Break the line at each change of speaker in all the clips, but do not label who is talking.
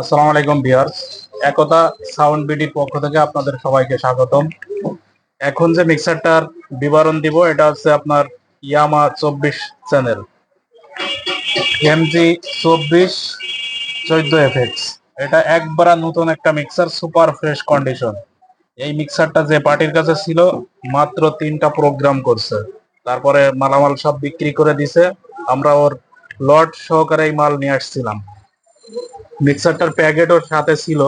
আসসালামু আলাইকুম ভিউয়ার্স। একতা সাউন্ড বিডির পক্ষ থেকে আপনাদের সবাইকে স্বাগতম। এখন যে মিক্সারটার বিবরণ দিব এটা হচ্ছে আপনার ইয়ামা 24 চ্যানেল এমজি 24 14 FX। এটা একবারে নতুন একটা মিক্সার, সুপার ফ্রেশ কন্ডিশন। এই মিক্সারটা যে পার্টির কাছে ছিল মাত্র 3টা প্রোগ্রাম করছে, তারপরে মালামাল সব বিক্রি করে দিছে। আমরা ওর লট সহকারে এই মাল নিয়ে আসছিলাম। মিক্সারটার প্যাকেট ওর সাথে ছিল,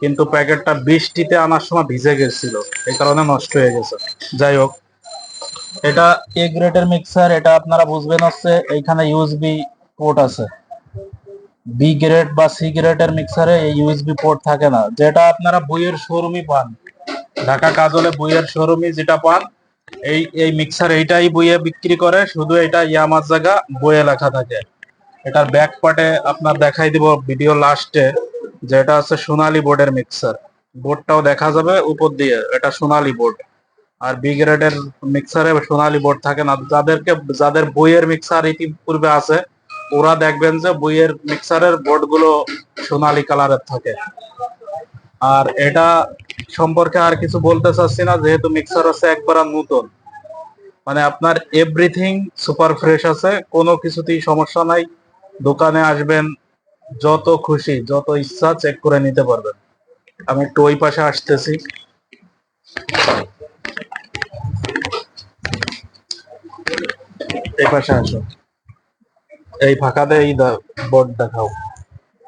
কিন্তু প্যাকেটটা বৃষ্টিতে আনার সময় ভিজে গেছিল, এই কারণে নষ্ট হয়ে গেছে। যাই হোক, এটা এ গ্রেডের মিক্সার। এটা আপনারা বুঝবেন হচ্ছে এইখানে ইউএসবি পোর্ট আছে। বি গ্রেড বা সি গ্রেডের মিক্সারে এই ইউএসবি পোর্ট থাকে না, যেটা আপনারা বইয়ের শোরুমই পান। ঢাকা কাজলে বইয়ের শোরুমই যেটা পান, এই এই মিক্সার এইটাই বইয়ে বিক্রি করে, শুধু এটা ইয়ামার জায়গা বইয়ে লেখা থাকে। এটার ব্যাক পার্টে আপনার দেখাই দিব ভিডিও লাস্টে, যেটা হচ্ছে সোনালী বোর্ডের মিক্সার। বোর্ডটাও দেখা যাবে উপর দিয়ে, এটা সোনালী বোর্ড। আর বি গ্রেডের মিক্সারে সোনালী বোর্ড থাকে না। যাদের বইয়ের মিক্সার ইতিপূর্বে আছে, ওরা দেখবেন যে বইয়ের মিক্সারের বোর্ড গুলো সোনালী কালারের থাকে। আর এটা সম্পর্কে আর কিছু বলতে চাচ্ছি না, যেহেতু মিক্সার আছে একবার নতুন। মানে আপনার এভরিথিং সুপার ফ্রেশ আছে, কোনো কিছুতেই সমস্যা নাই। দোকানে আসবেন, যত খুশি যত ইচ্ছা চেক করে নিতে পারবেন। আমি একটু ওই পাশে আসতেছি, এই পাশে আসো, এই ফাঁকাতে এই বোর্ড দেখাও।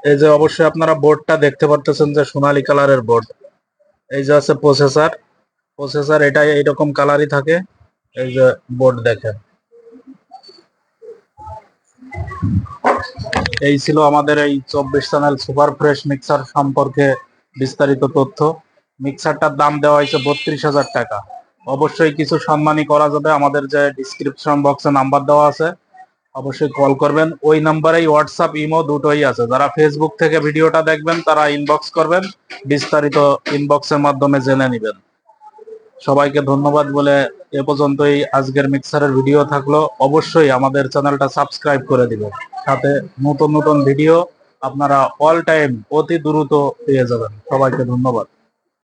এই যে অবশ্যই আপনারা বোর্ডটা দেখতে পারতেছেন যে সোনালী কালারের বোর্ড। এই যে আছে প্রসেসর, প্রসেসর এটা এইরকম কালারই থাকে। এই যে বোর্ড দেখেন। এই ছিল আমাদের এই 24 চ্যানেল সুপার ফ্রেশ মিক্সার সম্পর্কে বিস্তারিত তথ্য। মিক্সারটার দাম দেওয়া হয়েছে 32,000 টাকা। অবশ্যই কিছু সম্মানী করা যাবে। আমাদের যে ডিসক্রিপশন বক্সে নাম্বার দেওয়া আছে, অবশ্যই কল করবেন। ওই নাম্বারেই হোয়াটসঅ্যাপ ইমো দুটোই আছে। যারা ফেসবুক থেকে ভিডিওটা দেখবেন তারা ইনবক্স করবেন, বিস্তারিত ইনবক্সের মাধ্যমে জেনে নেবেন। সবাইকে ধন্যবাদ বলে এ পর্যন্তই আজকের মিক্সারের ভিডিও থাকলো। অবশ্যই আমাদের চ্যানেলটা সাবস্ক্রাইব করে দিবেন, সাথে নতুন নতুন ভিডিও আপনারা অল টাইম অতি দ্রুত পেয়ে যাবেন। সবাইকে ধন্যবাদ।